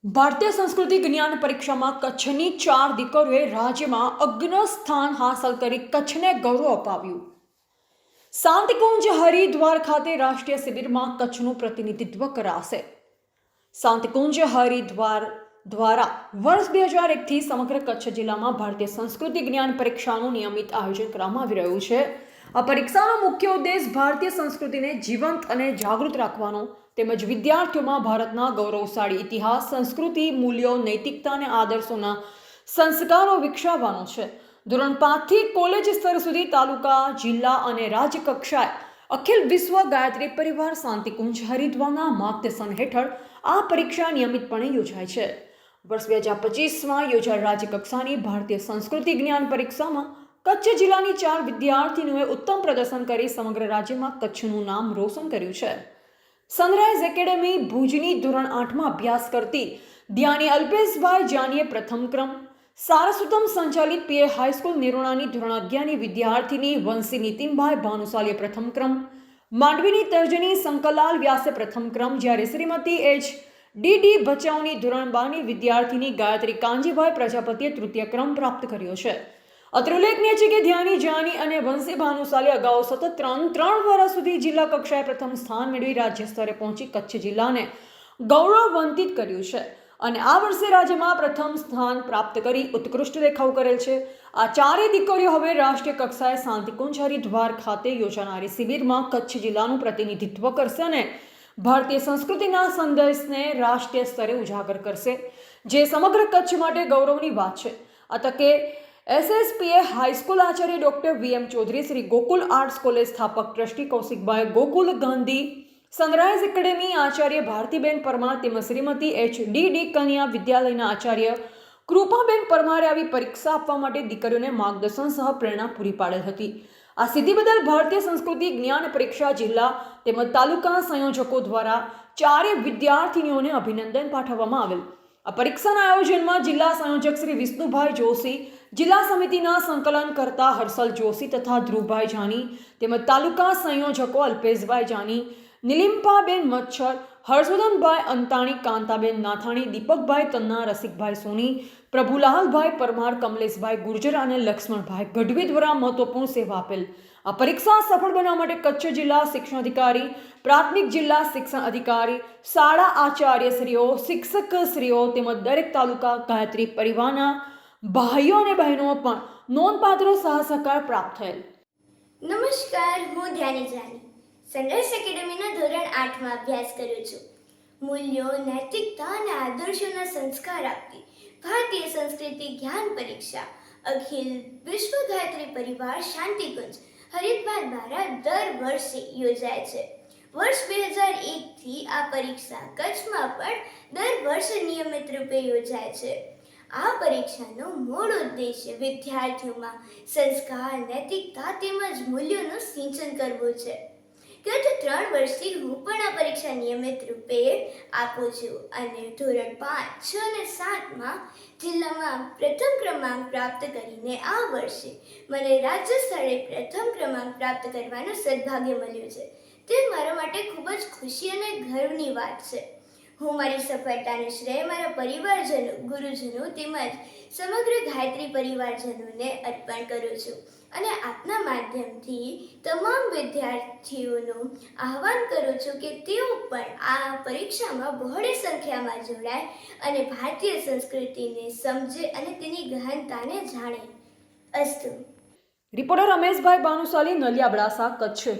ભારતીય સંસ્કૃતિ જ્ઞાન પરીક્ષામાં કચ્છની 4 દીકરીઓએ રાજ્યમાં અગ્ર સ્થાન હાંસલ કરી કચ્છને ગૌરવ અપાવ્યું. શાંતિકુંજ હરિદ્વાર ખાતે રાષ્ટ્રીય શિબિરમાં કચ્છનું પ્રતિનિધિત્વ કરાશે. શાંતિકુંજ હરિદ્વાર દ્વારા વર્ષ 2001થી સમગ્ર કચ્છ જિલ્લામાં ભારતીય સંસ્કૃતિ જ્ઞાન પરીક્ષાનું નિયમિત આયોજન કરવામાં આવી રહ્યું છે. આ પરીક્ષાનો મુખ્ય ઉદ્દેશ ભારતીય સંસ્કૃતિને જીવંત અને જાગૃત રાખવાનો તેમજ વિદ્યાર્થીઓમાં ભારતના ગૌરવશાળી ઇતિહાસ, સંસ્કૃતિ, મૂલ્યો, નૈતિકતા અને આદર્શોના સંસ્કારો વિકસાવવાનો છે. ધોરણ 5 થી કોલેજ સ્તર સુધી તાલુકા, જિલ્લા અને રાજ્ય કક્ષાએ અખિલ વિશ્વ ગાયત્રી પરિવાર શાંતિકુંજ હરિદ્વારના માર્ગદર્શન હેઠળ આ પરીક્ષા નિયમિતપણે યોજાય છે. વર્ષ 2025માં યોજાયેલ રાજ્ય કક્ષાની ભારતીય સંસ્કૃતિ જ્ઞાન પરીક્ષામાં કચ્છ જિલ્લાની 4 વિદ્યાર્થીનીઓએ ઉત્તમ પ્રદર્શન કરી સમગ્ર રાજ્યમાં કચ્છનું નામ રોશન કર્યું છે. સનરાઈઝ એકેડેમી ભુજની ધોરણ 8માં અભ્યાસ કરતી ધ્યાની અલ્પેશભાઈ જાનીએ પ્રથમ ક્રમ, સારસ્વતમ સંચાલિત પીએ હાઈસ્કૂલ નિરોણાની ધોરણ 11ની વિદ્યાર્થીની વંશી નીતિનભાઈ ભાનુશાલીએ પ્રથમ ક્રમ, માંડવીની તર્જની શંકરલાલ વ્યાસે પ્રથમ ક્રમ, જ્યારે શ્રીમતી એચ.ડી.ડી. ભચાઉની ધોરણ 12ની વિદ્યાર્થીની ગાયત્રી કાંજીભાઈ પ્રજાપતિએ તૃતીય ક્રમ પ્રાપ્ત કર્યો છે. અત્રે ઉલ્લેખનીય છે કે ધ્યાની જાની અને વંશી ભાનુશાલી અગાઉ સતત ત્રણ વર્ષ સુધી જિલ્લા કક્ષાએ પ્રથમ સ્થાન મેળવી રાજ્ય સ્તરે પહોંચી કચ્છ જિલ્લાને ગૌરવવંતિત કર્યું છે અને આ વર્ષે રાજ્યમાં પ્રથમ સ્થાન પ્રાપ્ત કરી ઉત્કૃષ્ટ દેખાવ કરેલ છે. આ 4 દીકરીઓ હવે રાષ્ટ્રીય કક્ષાએ શાંતિકુંજ હરિદ્વાર ખાતે યોજાનારી શિબિરમાં કચ્છ જિલ્લાનું પ્રતિનિધિત્વ કરશે અને ભારતીય સંસ્કૃતિના સંદેશને રાષ્ટ્રીય સ્તરે ઉજાગર કરશે, જે સમગ્ર કચ્છ માટે ગૌરવની વાત છે. આ તકે એસએસપીએ હાઈસ્કૂલ આચાર્ય doctor VM Chaudhary, Shri Gokul arts college સ્થાપક trustee Kaushikbhai Gokul Gandhi, sunrise academy આચાર્ય ભારતીબેન પરમાર તેમજ શ્રીમતી એચ.ડી.ડી. કન્યા વિદ્યાલયના આચાર્ય કૃપાબેન પરમારે આવી પરીક્ષા આપવા માટે દીકરીઓને માર્ગદર્શન સહ પ્રેરણા પૂરી પાડેલ હતી. આ સિદ્ધિ બદલ ભારતીય સંસ્કૃતિ જ્ઞાન પરીક્ષા જિલ્લા તેમજ તાલુકા સંયોજકો દ્વારા 4 વિદ્યાર્થીનીઓને અભિનંદન પાઠવવામાં આવેલ. આ પરીક્ષાના આયોજનમાં જિલ્લા સંયોજક શ્રી વિષ્ણુભાઈ જોશી, જિલ્લા સમિતિના સંકલનકર્તા હર્ષલ જોશી તથા ધ્રુવભાઈ જાની તેમજ તાલુકા સંયોજકો અલ્પેશભાઈ જાની, નિલિમ્પાબેન મચ્છર, હર્ષવર્ધનભાઈ અંતાણી, કાંતાબેન નાથાણી, દીપકભાઈ તન્ના, રસિકભાઈ સોની, પ્રભુલાલભાઈ પરમાર, કમલેશભાઈ ગુર્જર અને લક્ષ્મણભાઈ ગઢવી દ્વારા મહત્વપૂર્ણ સેવા આપેલ. આ પરીક્ષા સફળ બનાવવા માટે કચ્છ જિલ્લા શિક્ષણાધિકારી, પ્રાથમિક જિલ્લા શિક્ષણ અધિકારી, શાળા આચાર્યશ્રીઓ, શિક્ષકશ્રીઓ તેમજ દરેક તાલુકા ગાયત્રી પરિવારના ભાઈઓ અને બહેનો પણ નોંધપાત્ર સહકાર પ્રાપ્ત થયેલ. નમસ્કાર, હું ધ્યાની જાની સનરાઈઝ એકેડેમીના ધોરણ 8માં અભ્યાસ કરું છું. મૂલ્યો, નૈતિકતા અને આદર્શોના સંસ્કાર આપતી ભારતીય સંસ્કૃતિ જ્ઞાન પરીક્ષા અખિલ વિશ્વ ગાયત્રી પરિવાર શાંતિકુંજ હરિદ્વાર દ્વારા દર વર્ષે યોજાય છે. વર્ષ 2001થી આ પરીક્ષા કચ્છમાં પણ દર વર્ષે નિયમિત રૂપે યોજાય છે. આ પરીક્ષાનો મૂળ ઉદ્દેશ્ય વિદ્યાર્થીઓમાં સંસ્કાર, નૈતિકતા તેમજ મૂલ્યોનું સિંચન કરવું છે. ગત 3 વર્ષથી હું પણ આ પરીક્ષા નિયમિત રૂપે આપું છું અને ધોરણ 5, 6 અને 7માં જિલ્લામાં પ્રથમ ક્રમાંક પ્રાપ્ત કરીને આ વર્ષે મને રાજ્ય સ્તરે પ્રથમ ક્રમાંક પ્રાપ્ત કરવાનું સદભાગ્ય મળ્યું છે. તે મારા માટે ખૂબ જ ખુશી અને ગર્વની વાત છે. હું મારી સફળતાનું શ્રેય મારા પરિવારજનો, ગુરુજનો તેમજ સમગ્ર ગાયત્રી પરિવારજનોને અર્પણ કરું છું અને આપના માધ્યમથી તમામ વિદ્યાર્થીઓનું આહ્વાન કરું છું કે તેઓ પણ આ પરીક્ષામાં બહોળી સંખ્યામાં જોડાય અને ભારતીય સંસ્કૃતિને સમજે અને તેની ગહનતાને જાણે. અસ્તુ. રિપોર્ટર રમેશભાઈ ભાનુશાલી, નલિયા, અબડાસા, કચ્છ.